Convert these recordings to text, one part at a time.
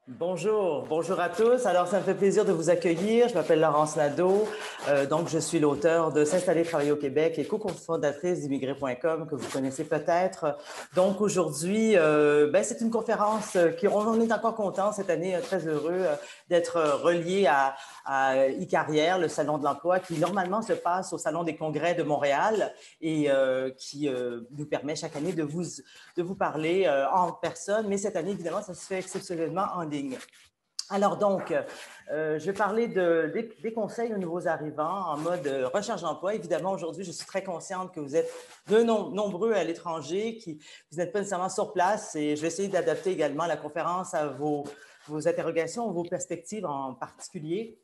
Bonjour, bonjour à tous. Alors, ça me fait plaisir de vous accueillir. Je m'appelle Laurence Nadeau. Donc, je suis l'auteur de S'installer, travailler au Québec et co-fondatrice d'immigré.com que vous connaissez peut-être. Donc, aujourd'hui, c'est une conférence on est encore content cette année, très heureux d'être relié à e-carrière, le salon de l'emploi qui normalement se passe au Salon des congrès de Montréal et qui nous permet chaque année de vous parler en personne. Mais cette année, évidemment, ça se fait exceptionnellement en ligne. Alors donc, je vais parler des conseils aux nouveaux arrivants en mode recherche d'emploi. Évidemment, aujourd'hui, je suis très consciente que vous êtes nombreux à l'étranger, vous n'êtes pas nécessairement sur place et je vais essayer d'adapter également la conférence à vos interrogations, vos perspectives en particulier.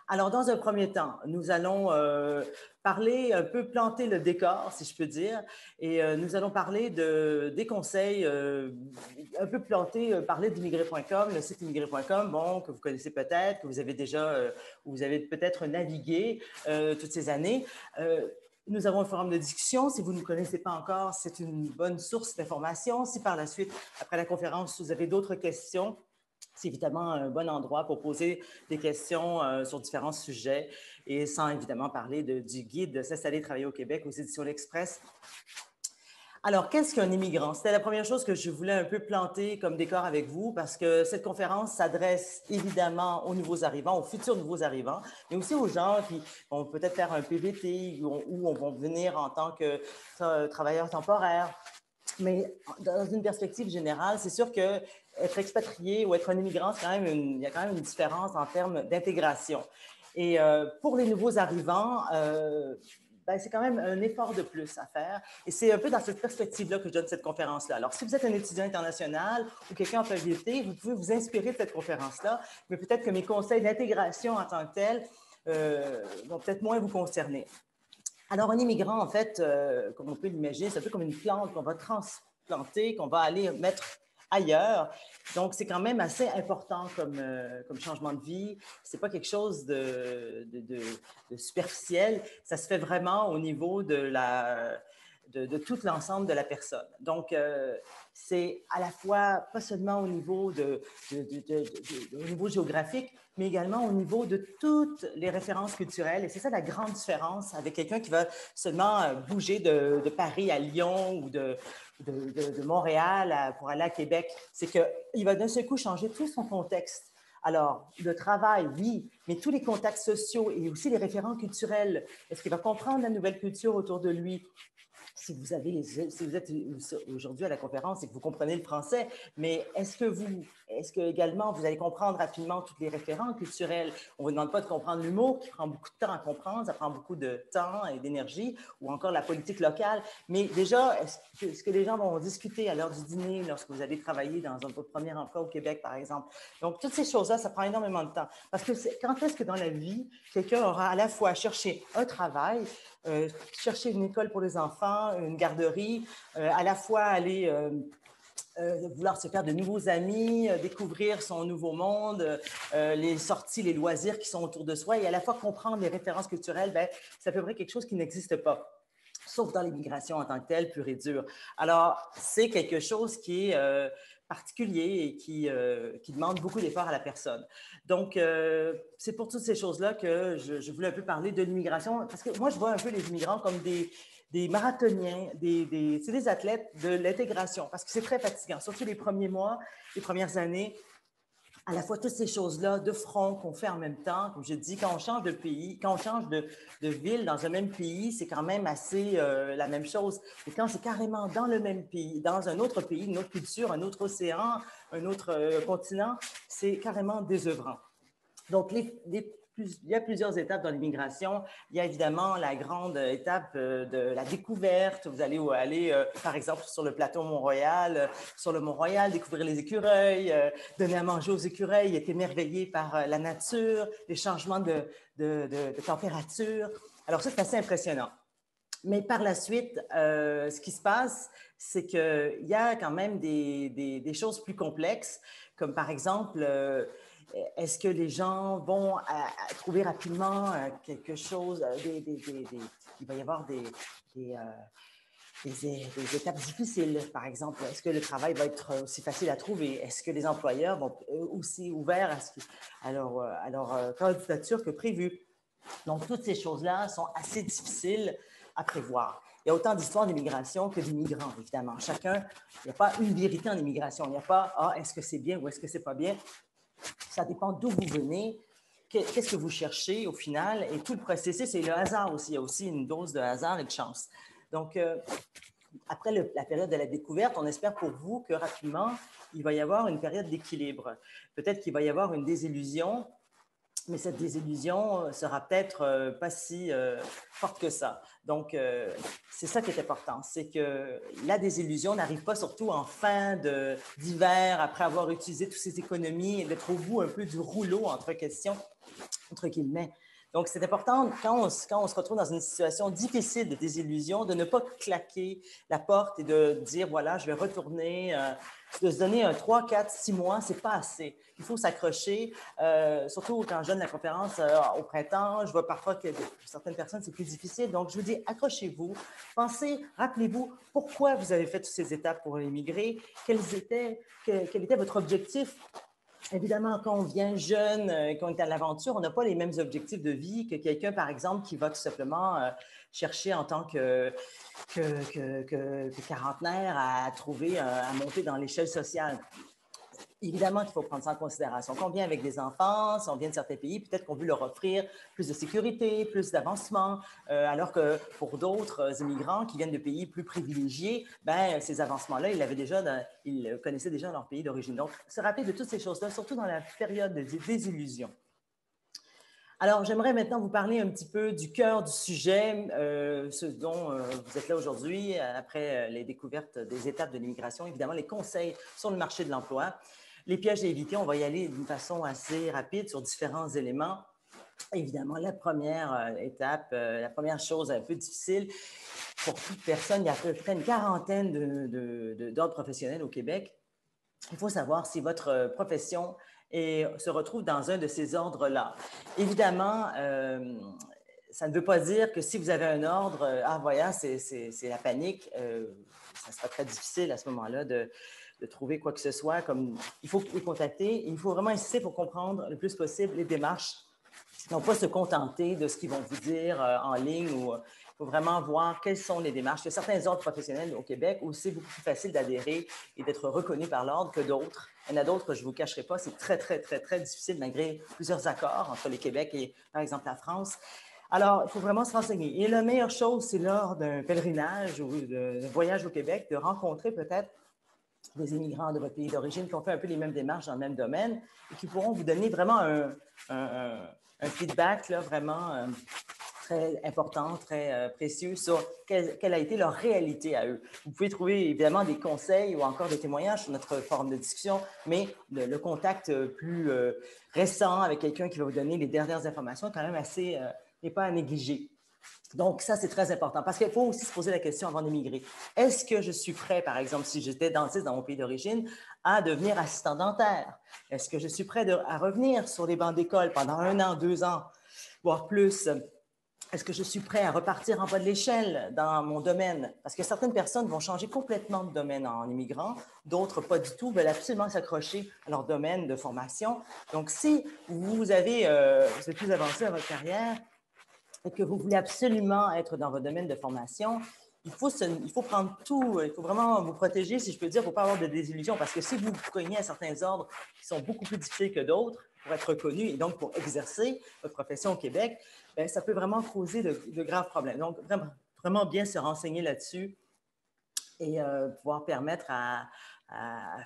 Alors, dans un premier temps, nous allons parler, un peu planter le décor, si je peux dire, et nous allons parler des conseils, un peu planter, parler d'immigré.com, le site immigré.com, bon, que vous connaissez peut-être, que vous avez déjà, vous avez peut-être navigué toutes ces années. Nous avons un forum de discussion. Si vous ne nous connaissez pas encore, c'est une bonne source d'information. Si par la suite, après la conférence, vous avez d'autres questions, c'est évidemment un bon endroit pour poser des questions sur différents sujets et sans évidemment parler du guide de S'installer, travailler au Québec aux éditions L'Express. Alors, qu'est-ce qu'un immigrant? C'était la première chose que je voulais un peu planter comme décor avec vous parce que cette conférence s'adresse évidemment aux nouveaux arrivants, aux futurs nouveaux arrivants, mais aussi aux gens qui vont peut-être faire un PVT ou on vont venir en tant que travailleurs temporaires. Mais dans une perspective générale, c'est sûr que être expatrié ou être un immigrant, il y a quand même une différence en termes d'intégration. Et pour les nouveaux arrivants, c'est quand même un effort de plus à faire. Et c'est un peu dans cette perspective-là que je donne cette conférence-là. Alors, si vous êtes un étudiant international ou quelqu'un en PVT, vous pouvez vous inspirer de cette conférence-là, mais peut-être que mes conseils d'intégration en tant que tels vont peut-être moins vous concerner. Alors, un immigrant, en fait, comme on peut l'imaginer, c'est un peu comme une plante qu'on va transplanter, qu'on va aller mettre ailleurs. Donc, c'est quand même assez important comme changement de vie. C'est pas quelque chose de superficiel. Ça se fait vraiment au niveau de tout l'ensemble de la personne. Donc, c'est à la fois, pas seulement au niveau, au niveau géographique, mais également au niveau de toutes les références culturelles. Et c'est ça la grande différence avec quelqu'un qui va seulement bouger de Paris à Lyon ou de Montréal pour aller à Québec. C'est qu'il va d'un seul coup changer tout son contexte. Alors, le travail, oui, mais tous les contacts sociaux et aussi les référents culturels. Est-ce qu'il va comprendre la nouvelle culture autour de lui? Si vous êtes aujourd'hui à la conférence et que vous comprenez le français, mais est-ce que également vous allez comprendre rapidement tous les référents culturels? On ne vous demande pas de comprendre l'humour qui prend beaucoup de temps à comprendre, ça prend beaucoup de temps et d'énergie, ou encore la politique locale. Mais déjà, est-ce que les gens vont discuter à l'heure du dîner lorsque vous allez travailler dans votre premier emploi au Québec, par exemple? Donc, toutes ces choses-là, ça prend énormément de temps. Parce que quand est-ce que dans la vie, quelqu'un aura à la fois cherché un travail, chercher une école pour les enfants, une garderie, à la fois aller vouloir se faire de nouveaux amis, découvrir son nouveau monde, les sorties, les loisirs qui sont autour de soi et à la fois comprendre les références culturelles, c'est à peu près quelque chose qui n'existe pas, sauf dans l'immigration en tant que telle, pure et dure. Alors, c'est quelque chose qui est particulier et qui demande beaucoup d'efforts à la personne. Donc, c'est pour toutes ces choses-là que je voulais un peu parler de l'immigration, parce que moi, je vois un peu les immigrants comme des marathoniens, c'est des athlètes de l'intégration, parce que c'est très fatigant, surtout les premiers mois, les premières années. À la fois toutes ces choses-là de front qu'on fait en même temps, comme je dis, quand on change de pays, quand on change de ville dans un même pays, c'est quand même assez la même chose. Et quand c'est carrément dans le même pays, dans un autre pays, une autre culture, un autre océan, un autre continent, c'est carrément désœuvrant. Donc, il y a plusieurs étapes dans l'immigration. Il y a évidemment la grande étape de la découverte. Vous allez aller, par exemple, sur le plateau Mont-Royal, sur le Mont-Royal, découvrir les écureuils, donner à manger aux écureuils, être émerveillé par la nature, les changements de température. Alors ça, c'est assez impressionnant. Mais par la suite, ce qui se passe, c'est qu'il y a quand même des choses plus complexes, comme par exemple, est-ce que les gens vont trouver rapidement quelque chose, il va y avoir des des étapes difficiles. Par exemple, est-ce que le travail va être aussi facile à trouver? Est-ce que les employeurs vont aussi ouverts à leur candidature que prévu? Donc, toutes ces choses-là sont assez difficiles à prévoir. Il y a autant d'histoires d'immigration que d'immigrants, évidemment. Chacun, il n'y a pas une vérité en immigration. Il n'y a pas, ah, est-ce que c'est bien ou est-ce que c'est pas bien? Ça dépend d'où vous venez, qu'est-ce que vous cherchez au final. Et tout le processus, et le hasard aussi. Il y a aussi une dose de hasard et de chance. Donc, après la période de la découverte, on espère pour vous que rapidement, il va y avoir une période d'équilibre. Peut-être qu'il va y avoir une désillusion, mais cette désillusion sera peut-être pas si forte que ça. Donc, c'est ça qui est important, c'est que la désillusion n'arrive pas surtout en fin d'hiver, après avoir utilisé toutes ces économies et d'être au bout un peu du rouleau entre questions, entre guillemets. Donc, c'est important, quand on se retrouve dans une situation difficile de désillusion, de ne pas claquer la porte et de dire, voilà, je vais retourner, de se donner un 3, 4, 6 mois, c'est pas assez. Il faut s'accrocher, surtout quand je donne la conférence au printemps, je vois parfois que pour certaines personnes, c'est plus difficile. Donc, je vous dis, accrochez-vous, pensez, rappelez-vous pourquoi vous avez fait toutes ces étapes pour immigrer, quel était votre objectif. Évidemment, quand on vient jeune, quand on est à l'aventure, on n'a pas les mêmes objectifs de vie que quelqu'un, par exemple, qui va tout simplement chercher en tant que quarantenaire à trouver, à monter dans l'échelle sociale. Évidemment qu'il faut prendre ça en considération. Quand on vient avec des enfants, si on vient de certains pays, peut-être qu'on veut leur offrir plus de sécurité, plus d'avancement, alors que pour d'autres immigrants qui viennent de pays plus privilégiés, ben, ces avancements-là, ils connaissaient déjà dans leur pays d'origine. Donc, se rappeler de toutes ces choses-là, surtout dans la période de désillusion. Alors, j'aimerais maintenant vous parler un petit peu du cœur du sujet, ce dont vous êtes là aujourd'hui, après les découvertes des étapes de l'immigration, évidemment, les conseils sur le marché de l'emploi. Les pièges à éviter, on va y aller d'une façon assez rapide sur différents éléments. Évidemment, la première étape, la première chose un peu difficile, pour toute personne, il y a à peu près une quarantaine d'ordres professionnels au Québec. Il faut savoir si votre profession se retrouve dans un de ces ordres-là. Évidemment, ça ne veut pas dire que si vous avez un ordre, voilà, c'est la panique. Ça sera très difficile à ce moment-là de trouver quoi que ce soit. Il faut les contacter. Il faut vraiment insister pour comprendre le plus possible les démarches. Non pas se contenter de ce qu'ils vont vous dire en ligne ou il faut vraiment voir quelles sont les démarches. Il y a certains ordres professionnels au Québec où c'est beaucoup plus facile d'adhérer et d'être reconnu par l'ordre que d'autres. Il y en a d'autres que je ne vous cacherai pas, c'est très, très, très, très difficile malgré plusieurs accords entre le Québec et, par exemple, la France. Alors, il faut vraiment se renseigner. Et la meilleure chose, c'est lors d'un pèlerinage ou d'un voyage au Québec, de rencontrer peut-être des immigrants de votre pays d'origine qui ont fait un peu les mêmes démarches dans le même domaine et qui pourront vous donner vraiment un feedback là, vraiment très important, très précieux sur quelle a été leur réalité à eux. Vous pouvez trouver évidemment des conseils ou encore des témoignages sur notre forum de discussion, mais le contact plus récent avec quelqu'un qui va vous donner les dernières informations est quand même assez, n'est pas à négliger. Donc, ça, c'est très important parce qu'il faut aussi se poser la question avant d'émigrer. Est-ce que je suis prêt, par exemple, si j'étais dentiste dans mon pays d'origine, à devenir assistant dentaire? Est-ce que je suis prêt à revenir sur les bancs d'école pendant 1 an, 2 ans, voire plus? Est-ce que je suis prêt à repartir en bas de l'échelle dans mon domaine? Parce que certaines personnes vont changer complètement de domaine en immigrant, d'autres pas du tout, veulent absolument s'accrocher à leur domaine de formation. Donc, si vous êtes plus avancé dans votre carrière, et que vous voulez absolument être dans votre domaine de formation, il faut prendre tout, il faut vraiment vous protéger, si je peux dire, pour ne pas avoir de désillusion, parce que si vous vous cognez à certains ordres qui sont beaucoup plus difficiles que d'autres pour être reconnus et donc pour exercer votre profession au Québec, bien, ça peut vraiment causer de graves problèmes. Donc, vraiment bien se renseigner là-dessus et pouvoir permettre à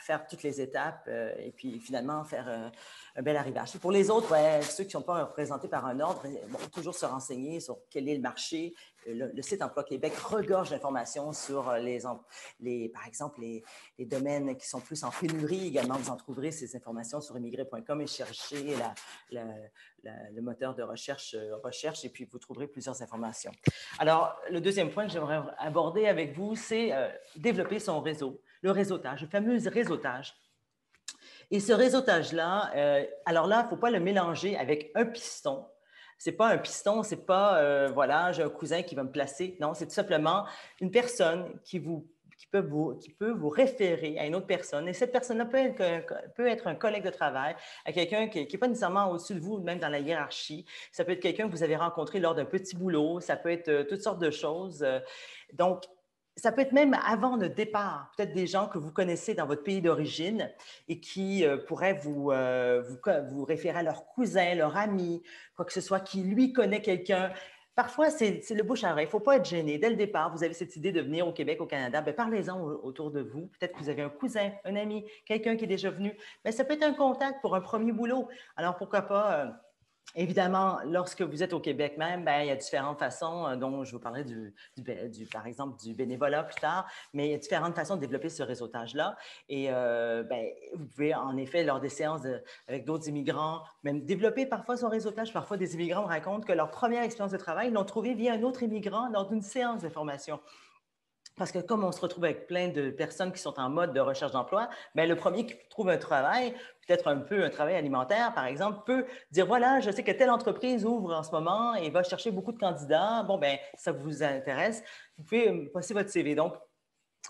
faire toutes les étapes et puis finalement faire un bel arrivage. Et pour les autres, ceux qui ne sont pas représentés par un ordre, vont toujours se renseigner sur quel est le marché. Le site Emploi Québec regorge d'informations sur par exemple, les domaines qui sont plus en pénurie. Également, vous en trouverez ces informations sur immigré.com et cherchez le moteur de recherche et puis vous trouverez plusieurs informations. Alors, le deuxième point que j'aimerais aborder avec vous, c'est développer son réseau, le réseautage, le fameux réseautage. Et ce réseautage-là, alors là, il ne faut pas le mélanger avec un piston. C'est pas un piston, c'est pas, voilà, j'ai un cousin qui va me placer. Non, c'est tout simplement une personne qui peut vous référer à une autre personne. Et cette personne-là peut être un collègue de travail, à quelqu'un qui n'est pas nécessairement au-dessus de vous, même dans la hiérarchie. Ça peut être quelqu'un que vous avez rencontré lors d'un petit boulot. Ça peut être toutes sortes de choses. Donc, ça peut être même avant le départ, peut-être des gens que vous connaissez dans votre pays d'origine et qui pourraient vous référer à leur cousin, leur ami, quoi que ce soit, qui lui connaît quelqu'un. Parfois, c'est le bouche à oreille. Il ne faut pas être gêné. Dès le départ, vous avez cette idée de venir au Québec, au Canada, bien, parlez-en autour de vous. Peut-être que vous avez un cousin, un ami, quelqu'un qui est déjà venu. Bien, ça peut être un contact pour un premier boulot. Alors, pourquoi pas... Évidemment, lorsque vous êtes au Québec même, bien, il y a différentes façons, dont je vous parlerai par exemple du bénévolat plus tard, mais il y a différentes façons de développer ce réseautage-là. Et bien, vous pouvez en effet, lors des séances avec d'autres immigrants, même développer parfois son réseautage. Parfois, des immigrants me racontent que leur première expérience de travail, ils l'ont trouvé via un autre immigrant lors d'une séance de formation. Parce que comme on se retrouve avec plein de personnes qui sont en mode de recherche d'emploi, bien, le premier qui trouve un travail, peut-être un peu un travail alimentaire, par exemple, peut dire, voilà, je sais que telle entreprise ouvre en ce moment et va chercher beaucoup de candidats. Bon, bien, ça vous intéresse. Vous pouvez passer votre CV. Donc,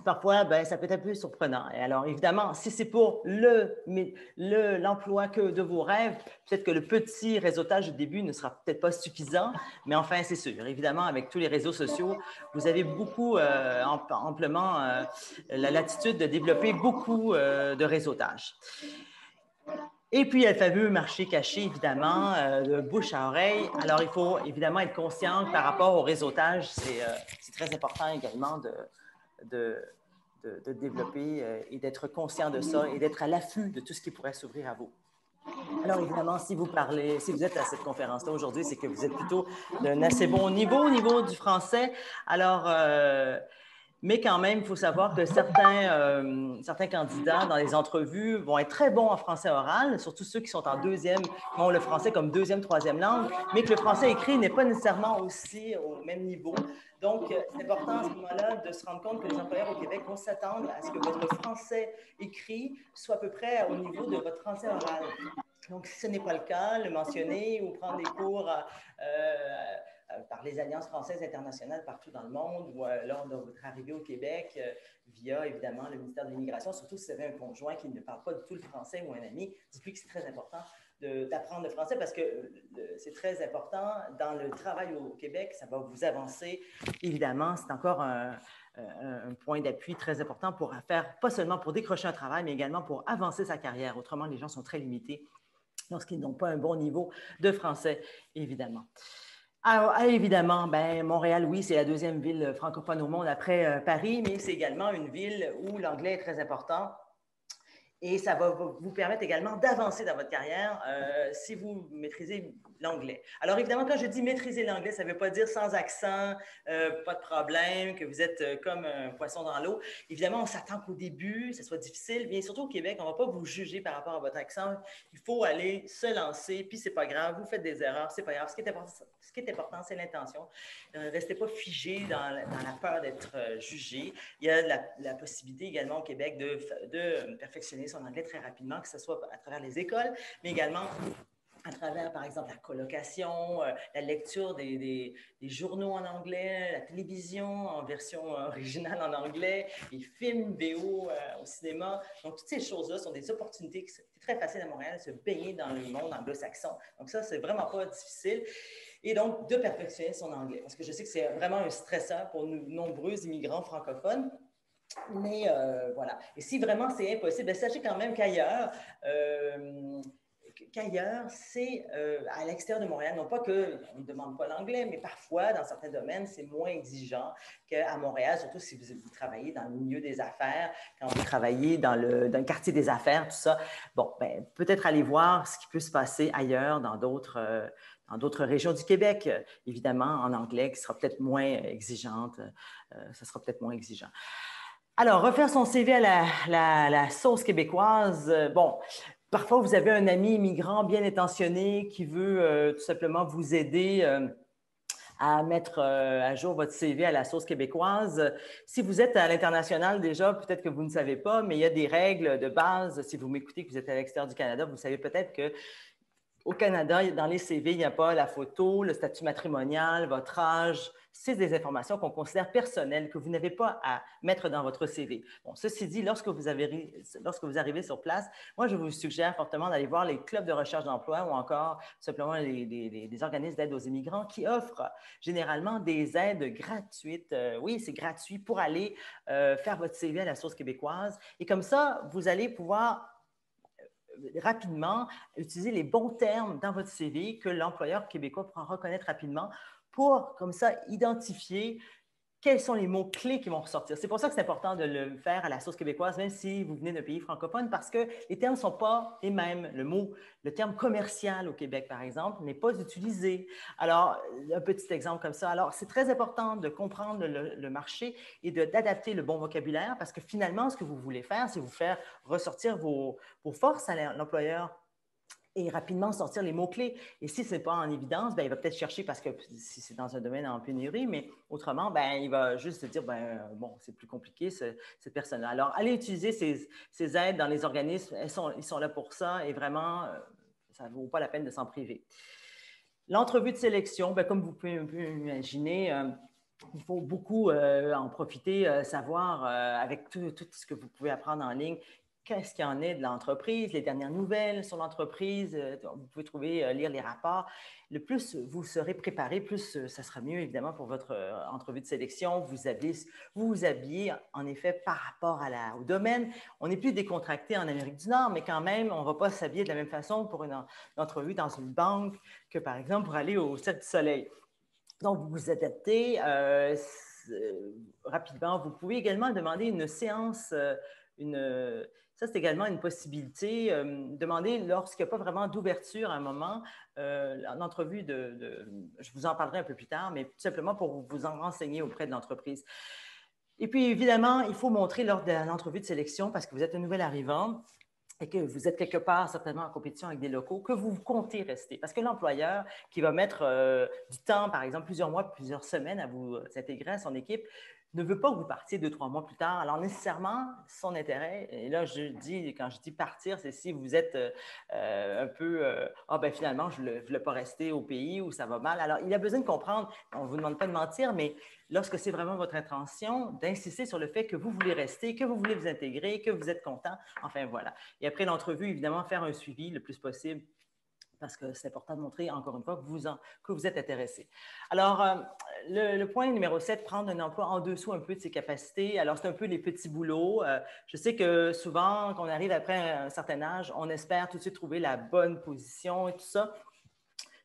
parfois, ben, ça peut être un peu surprenant. Et alors, évidemment, si c'est pour l'emploi que de vos rêves, peut-être que le petit réseautage du début ne sera peut-être pas suffisant, mais enfin, c'est sûr. Évidemment, avec tous les réseaux sociaux, vous avez beaucoup, amplement, la latitude de développer beaucoup de réseautage. Et puis, il y a le fameux marché caché, évidemment, de bouche à oreille. Alors, il faut évidemment être conscient que par rapport au réseautage, c'est très important également de développer et d'être conscient de ça et d'être à l'affût de tout ce qui pourrait s'ouvrir à vous. Alors, évidemment, si vous êtes à cette conférence-là aujourd'hui, c'est que vous êtes plutôt d'un assez bon niveau au niveau du français. Alors, mais quand même, il faut savoir que certains candidats dans les entrevues vont être très bons en français oral, surtout ceux qui sont en deuxième, qui ont le français comme deuxième, troisième langue, mais que le français écrit n'est pas nécessairement aussi au même niveau. Donc, c'est important à ce moment-là de se rendre compte que les employeurs au Québec vont s'attendre à ce que votre français écrit soit à peu près au niveau de votre français oral. Donc, si ce n'est pas le cas, le mentionner ou prendre des cours par les alliances françaises internationales partout dans le monde ou lors de votre arrivée au Québec via, évidemment, le ministère de l'Immigration, surtout si vous avez un conjoint qui ne parle pas du tout le français ou un ami, dites-lui que c'est très important d'apprendre le français parce que c'est très important dans le travail au Québec, ça va vous avancer. Évidemment, c'est encore un point d'appui très important pour faire, pas seulement pour décrocher un travail, mais également pour avancer sa carrière. Autrement, les gens sont très limités lorsqu'ils n'ont pas un bon niveau de français, évidemment. Alors, évidemment, ben, Montréal, oui, c'est la deuxième ville francophone au monde après Paris, mais c'est également une ville où l'anglais est très important. Et ça va vous permettre également d'avancer dans votre carrière si vous maîtrisez l'anglais. Alors, évidemment, quand je dis maîtriser l'anglais, ça ne veut pas dire sans accent, pas de problème, que vous êtes comme un poisson dans l'eau. Évidemment, on s'attend qu'au début, ça soit difficile. Bien, surtout au Québec, on ne va pas vous juger par rapport à votre accent. Il faut aller se lancer, puis c'est pas grave, vous faites des erreurs, c'est pas grave. Ce qui est important, c'est l'intention. Ne restez pas figé dans la peur d'être jugé. Il y a la possibilité également au Québec de perfectionner son anglais très rapidement, que ce soit à travers les écoles, mais également à travers, par exemple, la colocation, la lecture des journaux en anglais, la télévision en version originale en anglais, les films VO au cinéma. Donc, toutes ces choses-là sont des opportunités qui sont très faciles à Montréal de se baigner dans le monde anglo-saxon. Donc, ça, c'est vraiment pas difficile. Et donc, de perfectionner son anglais. Parce que je sais que c'est vraiment un stresseur pour nous, nombreux immigrants francophones. Mais voilà. Et si vraiment c'est impossible, sachez quand même qu'ailleurs, c'est à l'extérieur de Montréal. Non pas qu'on ne demande pas l'anglais, mais parfois, dans certains domaines, c'est moins exigeant qu'à Montréal, surtout si vous travaillez dans le milieu des affaires, quand vous travaillez dans le quartier des affaires, tout ça. Bon, ben, peut-être aller voir ce qui peut se passer ailleurs, dans d'autres régions du Québec, évidemment, en anglais, qui sera peut-être moins exigeante. Ça sera peut-être moins exigeant. Alors, refaire son CV à la sauce québécoise, bon, parfois vous avez un ami immigrant bien intentionné qui veut tout simplement vous aider à mettre à jour votre CV à la sauce québécoise. Si vous êtes à l'international déjà, peut-être que vous ne savez pas, mais il y a des règles de base. Si vous m'écoutez que vous êtes à l'extérieur du Canada, vous savez peut-être que Au Canada, dans les CV, il n'y a pas la photo, le statut matrimonial, votre âge. C'est des informations qu'on considère personnelles, que vous n'avez pas à mettre dans votre CV. Bon, ceci dit, lorsque vous arrivez sur place, moi, je vous suggère fortement d'aller voir les clubs de recherche d'emploi ou encore simplement des organismes d'aide aux immigrants qui offrent généralement des aides gratuites. Oui, c'est gratuit pour aller faire votre CV à la source québécoise. Et comme ça, vous allez pouvoir rapidement utiliser les bons termes dans votre CV que l'employeur québécois pourra reconnaître rapidement pour, comme ça, identifier quels sont les mots-clés qui vont ressortir. C'est pour ça que c'est important de le faire à la source québécoise, même si vous venez d'un pays francophone, parce que les termes ne sont pas les mêmes. Le terme commercial au Québec, par exemple, n'est pas utilisé. Alors, un petit exemple comme ça. Alors, c'est très important de comprendre le marché et d'adapter le bon vocabulaire, parce que finalement, ce que vous voulez faire, c'est vous faire ressortir vos forces à l'employeur et rapidement sortir les mots-clés. Et si ce n'est pas en évidence, ben, il va peut-être chercher parce que si c'est dans un domaine en pénurie, mais autrement, ben, il va juste se dire, ben, bon, c'est plus compliqué, cette personne-là. Alors, allez utiliser ces aides dans les organismes, ils sont là pour ça et vraiment, ça ne vaut pas la peine de s'en priver. L'entrevue de sélection, ben, comme vous pouvez imaginer, il faut beaucoup en profiter, savoir avec tout ce que vous pouvez apprendre en ligne, qu'est-ce qu'il y en est de l'entreprise, les dernières nouvelles sur l'entreprise. Vous pouvez trouver, lire les rapports. Le plus vous serez préparé, plus ça sera mieux, évidemment, pour votre entrevue de sélection. Vous habillez, en effet, par rapport au domaine. On n'est plus décontracté en Amérique du Nord, mais quand même, on ne va pas s'habiller de la même façon pour une entrevue dans une banque que, par exemple, pour aller au Cirque du Soleil. Donc, vous vous adaptez rapidement. Vous pouvez également demander une séance, ça, c'est également une possibilité. Demander lorsqu'il n'y a pas vraiment d'ouverture à un moment, en entrevue je vous en parlerai un peu plus tard, mais tout simplement pour vous en renseigner auprès de l'entreprise. Et puis, évidemment, il faut montrer lors de l'entrevue de sélection, parce que vous êtes un nouvel arrivant, et que vous êtes quelque part certainement en compétition avec des locaux, que vous comptez rester. Parce que l'employeur qui va mettre du temps, par exemple plusieurs mois, plusieurs semaines à vous intégrer à son équipe, ne veut pas que vous partiez 2-3 mois plus tard. Alors nécessairement, son intérêt, et là quand je dis partir, c'est si vous êtes un peu, ben finalement, je ne voulais pas rester au pays où ça va mal. Alors il a besoin de comprendre, on ne vous demande pas de mentir, mais lorsque c'est vraiment votre intention, d'insister sur le fait que vous voulez rester, que vous voulez vous intégrer, que vous êtes content, enfin voilà. Et après l'entrevue, évidemment, faire un suivi le plus possible, parce que c'est important de montrer, encore une fois, que vous êtes intéressé. Alors, le point numéro 7, prendre un emploi en dessous un peu de ses capacités. Alors, c'est un peu les petits boulots. Je sais que souvent, quand on arrive après un certain âge, on espère tout de suite trouver la bonne position et tout ça,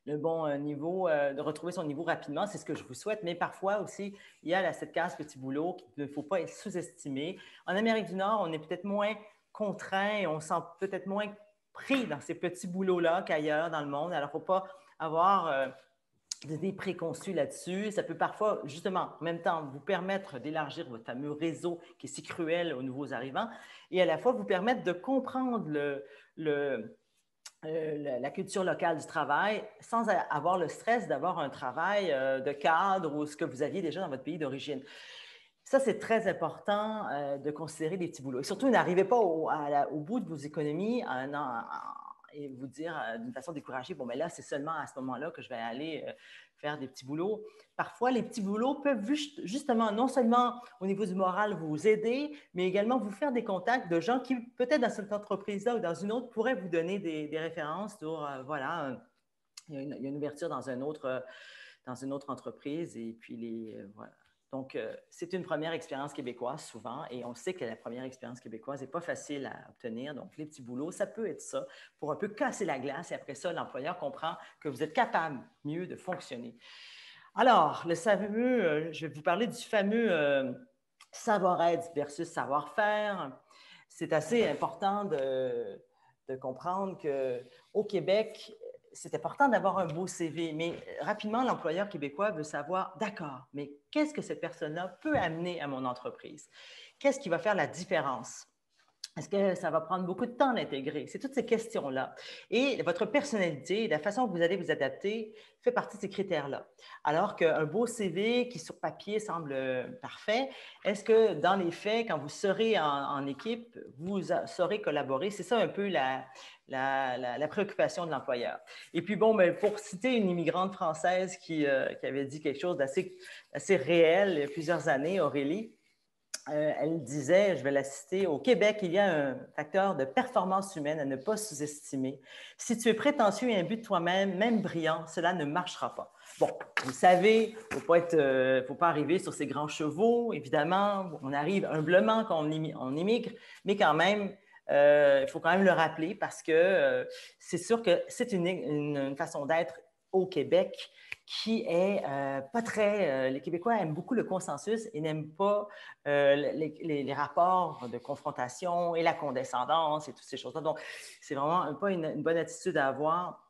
le bon niveau, de retrouver son niveau rapidement. C'est ce que je vous souhaite. Mais parfois aussi, il y a cette case petit boulot qu'il ne faut pas sous-estimer. En Amérique du Nord, on est peut-être moins contraint et on sent peut-être moins pris dans ces petits boulots-là qu'ailleurs dans le monde. Alors, il ne faut pas avoir des préconçus là-dessus. Ça peut parfois, justement, en même temps, vous permettre d'élargir votre fameux réseau qui est si cruel aux nouveaux arrivants et à la fois vous permettre de comprendre la culture locale du travail sans avoir le stress d'avoir un travail de cadre ou ce que vous aviez déjà dans votre pays d'origine. Ça, c'est très important de considérer les petits boulots. Et surtout, n'arrivez pas au bout de vos économies et vous dire d'une façon découragée, bon, mais là, c'est seulement à ce moment-là que je vais aller faire des petits boulots. Parfois, les petits boulots peuvent justement, non seulement au niveau du moral, vous aider, mais également vous faire des contacts de gens qui, peut-être dans cette entreprise-là ou dans une autre, pourraient vous donner des références sur, voilà, il y a une ouverture dans une autre entreprise et puis voilà. Donc, c'est une première expérience québécoise souvent et on sait que la première expérience québécoise n'est pas facile à obtenir. Donc, les petits boulots, ça peut être ça pour un peu casser la glace et après ça, l'employeur comprend que vous êtes capable mieux de fonctionner. Alors, je vais vous parler du fameux savoir-être versus savoir-faire. C'est assez important de comprendre qu'au Québec, c'est important d'avoir un beau CV, mais rapidement, l'employeur québécois veut savoir, d'accord, mais qu'est-ce que cette personne-là peut amener à mon entreprise? Qu'est-ce qui va faire la différence? Est-ce que ça va prendre beaucoup de temps d'intégrer? C'est toutes ces questions-là. Et votre personnalité, la façon que vous allez vous adapter, fait partie de ces critères-là. Alors qu'un beau CV qui, sur papier, semble parfait, est-ce que dans les faits, quand vous serez en équipe, vous saurez collaborer? C'est ça un peu la préoccupation de l'employeur. Et puis, bon, ben, pour citer une immigrante française qui avait dit quelque chose d'assez réel il y a plusieurs années, Aurélie, elle disait, je vais la citer, au Québec, il y a un facteur de performance humaine à ne pas sous-estimer. Si tu es prétentieux et imbu de toi-même, même brillant, cela ne marchera pas. Bon, vous savez, il ne faut pas arriver sur ces grands chevaux, évidemment. On arrive humblement quand on immigre, mais quand même, il faut quand même le rappeler parce que c'est sûr que c'est une façon d'être au Québec qui est pas très... les Québécois aiment beaucoup le consensus et n'aiment pas les rapports de confrontation et la condescendance et toutes ces choses-là. Donc, c'est vraiment pas une bonne attitude à avoir.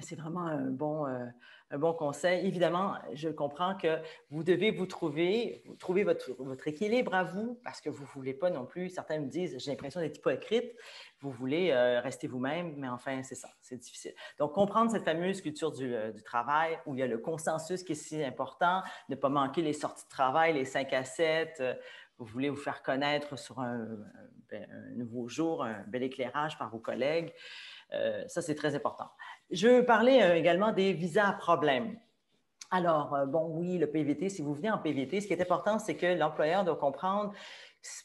C'est vraiment un bon conseil. Évidemment, je comprends que vous devez vous trouver votre équilibre à vous parce que vous ne voulez pas non plus, certains me disent, j'ai l'impression d'être hypocrite, vous voulez rester vous-même, mais enfin, c'est ça, c'est difficile. Donc, comprendre cette fameuse culture du travail où il y a le consensus qui est si important, ne pas manquer les sorties de travail, les 5 à 7, vous voulez vous faire connaître sur un nouveau jour, un bel éclairage par vos collègues. Ça, c'est très important. Je veux parler également des visas à problème. Alors, bon, oui, le PVT, si vous venez en PVT, ce qui est important, c'est que l'employeur doit comprendre,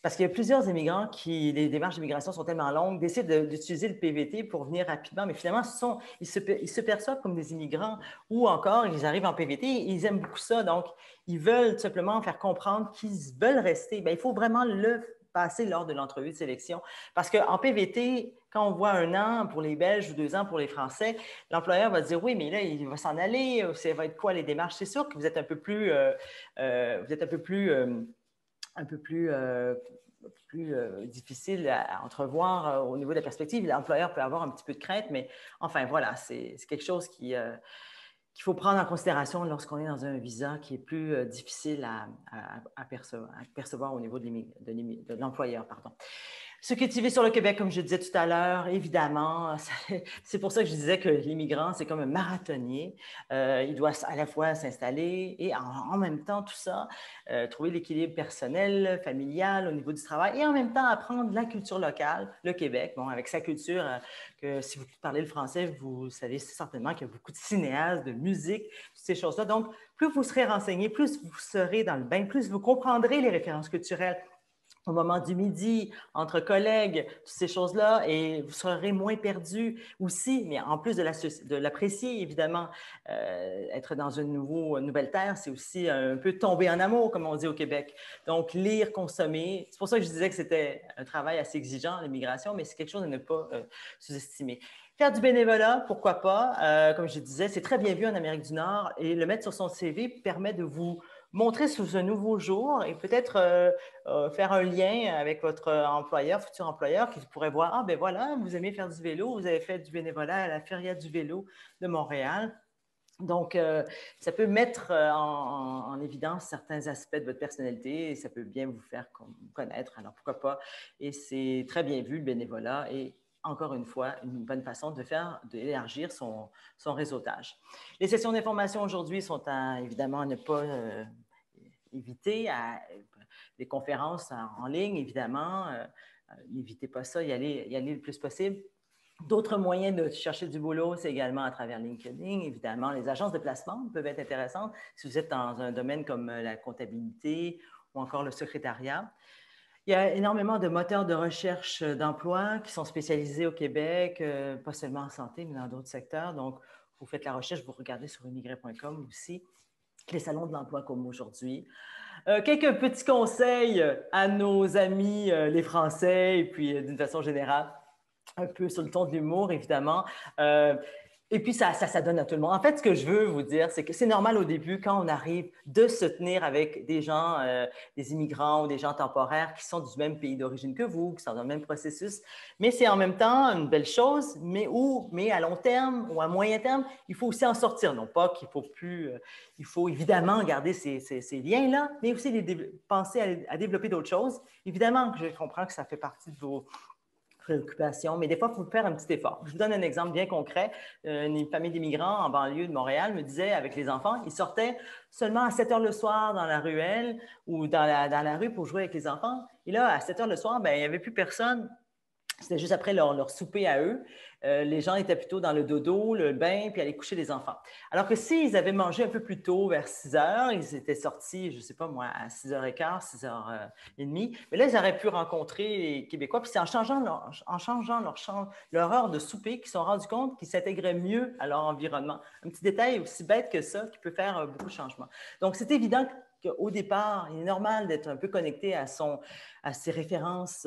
parce qu'il y a plusieurs immigrants qui, les démarches d'immigration sont tellement longues, décident d'utiliser le PVT pour venir rapidement, mais finalement, ils se perçoivent comme des immigrants ou encore, ils arrivent en PVT, ils aiment beaucoup ça, donc ils veulent tout simplement faire comprendre qu'ils veulent rester. Bien, il faut vraiment le passer lors de l'entrevue de sélection. Parce qu'en PVT, quand on voit 1 an pour les Belges ou 2 ans pour les Français, l'employeur va dire oui, mais là, il va s'en aller, ça va être quoi les démarches? C'est sûr que vous êtes un peu plus, difficile à entrevoir au niveau de la perspective. L'employeur peut avoir un petit peu de crainte, mais enfin, voilà, c'est quelque chose qu'il faut prendre en considération lorsqu'on est dans un visa qui est plus difficile à percevoir au niveau de l'employeur. Se cultiver sur le Québec, comme je disais tout à l'heure, évidemment, c'est pour ça que je disais que l'immigrant, c'est comme un marathonnier. Il doit à la fois s'installer et en même temps, tout ça, trouver l'équilibre personnel, familial au niveau du travail et en même temps apprendre la culture locale, le Québec, bon, avec sa culture, que si vous parlez le français, vous savez certainement qu'il y a beaucoup de cinéastes, de musique, toutes ces choses-là. Donc, plus vous serez renseigné, plus vous serez dans le bain, plus vous comprendrez les références culturelles au moment du midi, entre collègues, toutes ces choses-là, et vous serez moins perdu aussi, mais en plus de l'apprécier, évidemment, être dans une nouvelle terre, c'est aussi un peu tomber en amour, comme on dit au Québec. Donc, lire, consommer, c'est pour ça que je disais que c'était un travail assez exigeant, l'immigration, mais c'est quelque chose à ne pas sous-estimer. Faire du bénévolat, pourquoi pas? Comme je disais, c'est très bien vu en Amérique du Nord et le mettre sur son CV permet de vous montrer sous un nouveau jour et peut-être faire un lien avec votre employeur, futur employeur, qui pourrait voir, ah ben voilà, vous aimez faire du vélo, vous avez fait du bénévolat à la Feria du vélo de Montréal. Donc, ça peut mettre en évidence certains aspects de votre personnalité et ça peut bien vous faire connaître, alors pourquoi pas. Et c'est très bien vu, le bénévolat, et encore une fois, une bonne façon d'élargir son réseautage. Les sessions d'information aujourd'hui sont évidemment à ne pas éviter. Les conférences en ligne, évidemment, n'évitez pas ça, y aller le plus possible. D'autres moyens de chercher du boulot, c'est également à travers LinkedIn. Évidemment, les agences de placement peuvent être intéressantes si vous êtes dans un domaine comme la comptabilité ou encore le secrétariat. Il y a énormément de moteurs de recherche d'emploi qui sont spécialisés au Québec, pas seulement en santé, mais dans d'autres secteurs. Donc, vous faites la recherche, vous regardez sur immigré.com aussi, les salons de l'emploi comme aujourd'hui. Quelques petits conseils à nos amis, les Français, et puis d'une façon générale, un peu sur le ton de l'humour, évidemment. Et puis, ça donne à tout le monde. En fait, ce que je veux vous dire, c'est que c'est normal au début, quand on arrive, de se tenir avec des gens, des immigrants ou des gens temporaires qui sont du même pays d'origine que vous, qui sont dans le même processus. Mais c'est en même temps une belle chose, mais à long terme ou à moyen terme, il faut aussi en sortir. Non pas qu'il faut plus, il faut évidemment garder ces liens-là, mais aussi penser à développer d'autres choses. Évidemment que je comprends que ça fait partie de vos préoccupation, mais des fois, il faut faire un petit effort. Je vous donne un exemple bien concret. Une famille d'immigrants en banlieue de Montréal me disait, avec les enfants, ils sortaient seulement à 7 heures le soir dans la ruelle ou dans la rue pour jouer avec les enfants. Et là, à 7 heures le soir, ben, il n'y avait plus personne. C'était juste après leur souper à eux. Les gens étaient plutôt dans le dodo, le bain, puis allaient coucher les enfants. Alors que s'ils avaient mangé un peu plus tôt, vers 6 heures, ils étaient sortis, je ne sais pas moi, à 6h15, 6h30, mais là, ils auraient pu rencontrer les Québécois. Puis c'est en changeant leur heure de souper qu'ils se sont rendus compte qu'ils s'intégraient mieux à leur environnement. Un petit détail aussi bête que ça qui peut faire beaucoup de changements. Donc, c'est évident qu'au départ, il est normal d'être un peu connecté à ses références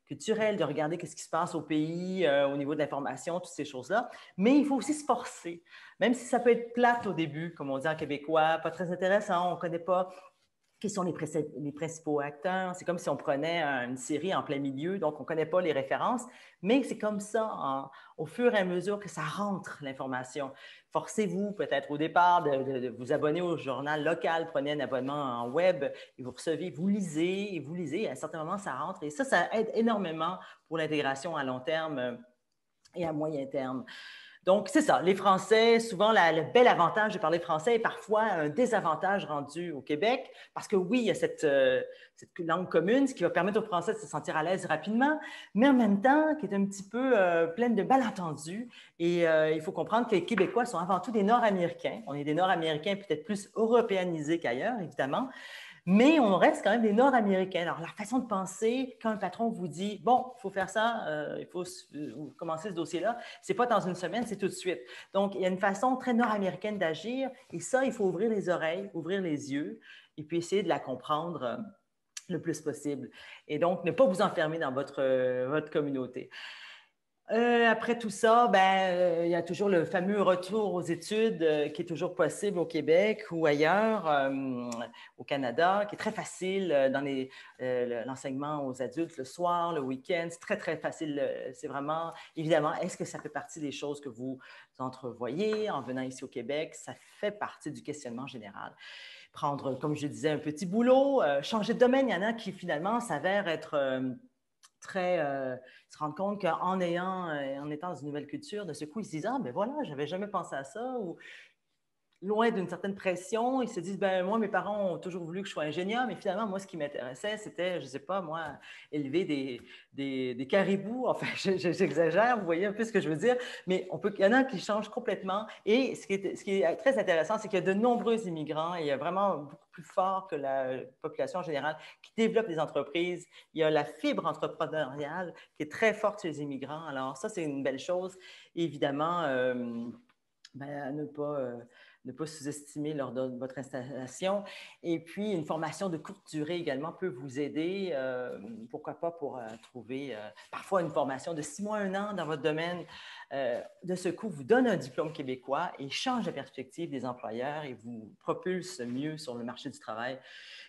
culturelles, de regarder ce qui se passe au pays, au niveau de l'information, toutes ces choses-là. Mais il faut aussi se forcer, même si ça peut être plate au début, comme on dit en québécois, pas très intéressant, on ne connaît pas qui sont les principaux acteurs. C'est comme si on prenait une série en plein milieu, donc on ne connaît pas les références, mais c'est comme ça, au fur et à mesure que ça rentre, l'information. Forcez-vous peut-être au départ de vous abonner au journal local, prenez un abonnement en web et vous recevez, vous lisez, et à un certain moment, ça rentre. Et ça aide énormément pour l'intégration à long terme et à moyen terme. Donc, c'est ça. Les Français, souvent, le bel avantage de parler français est parfois un désavantage rendu au Québec parce que oui, il y a cette langue commune, ce qui va permettre aux Français de se sentir à l'aise rapidement, mais en même temps, qui est un petit peu pleine de malentendus. Et il faut comprendre que les Québécois sont avant tout des Nord-Américains. On est des Nord-Américains peut-être plus européanisés qu'ailleurs, évidemment. Mais on reste quand même des Nord-Américains. Alors, la façon de penser, quand un patron vous dit, bon, il faut faire ça, il faut commencer ce dossier-là, c'est pas dans une semaine, c'est tout de suite. Donc, il y a une façon très nord-américaine d'agir et ça, il faut ouvrir les oreilles, ouvrir les yeux et puis essayer de la comprendre le plus possible. Et donc, ne pas vous enfermer dans votre communauté. Après tout ça, il y a toujours le fameux retour aux études qui est toujours possible au Québec ou ailleurs, au Canada, qui est très facile dans l'enseignement aux adultes le soir, le week-end. C'est très, très facile. C'est vraiment, évidemment, est-ce que ça fait partie des choses que vous entrevoyez en venant ici au Québec? Ça fait partie du questionnement général. Prendre, comme je disais, un petit boulot, changer de domaine. Il y en a qui finalement s'avèrent être se rendre compte qu'en étant dans une nouvelle culture, de ce coup, ils se disent, ah, ben voilà, je n'avais jamais pensé à ça, ou loin d'une certaine pression, ils se disent, ben moi, mes parents ont toujours voulu que je sois ingénieur, mais finalement, moi, ce qui m'intéressait, c'était, je ne sais pas, moi, élever des caribous. Enfin, j'exagère, vous voyez un peu ce que je veux dire, mais il y en a qui changent complètement. Et ce qui est très intéressant, c'est qu'il y a de nombreux immigrants, et il y a vraiment beaucoup plus fort que la population générale, qui développent des entreprises. Il y a la fibre entrepreneuriale qui est très forte chez les immigrants. Alors, ça, c'est une belle chose. Et évidemment, ne pas sous-estimer lors de votre installation. Et puis, une formation de courte durée également peut vous aider, pourquoi pas pour trouver parfois une formation de 6 mois, 1 an dans votre domaine. De ce coup, vous donne un diplôme québécois et change la perspective des employeurs et vous propulse mieux sur le marché du travail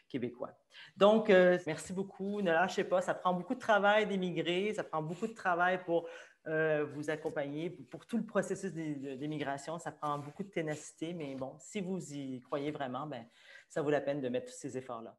québécois. Donc, merci beaucoup. Ne lâchez pas. Ça prend beaucoup de travail d'émigrer. Ça prend beaucoup de travail pour vous accompagner. Pour tout le processus d'immigration, ça prend beaucoup de ténacité. Mais bon, si vous y croyez vraiment, ça vaut la peine de mettre tous ces efforts-là.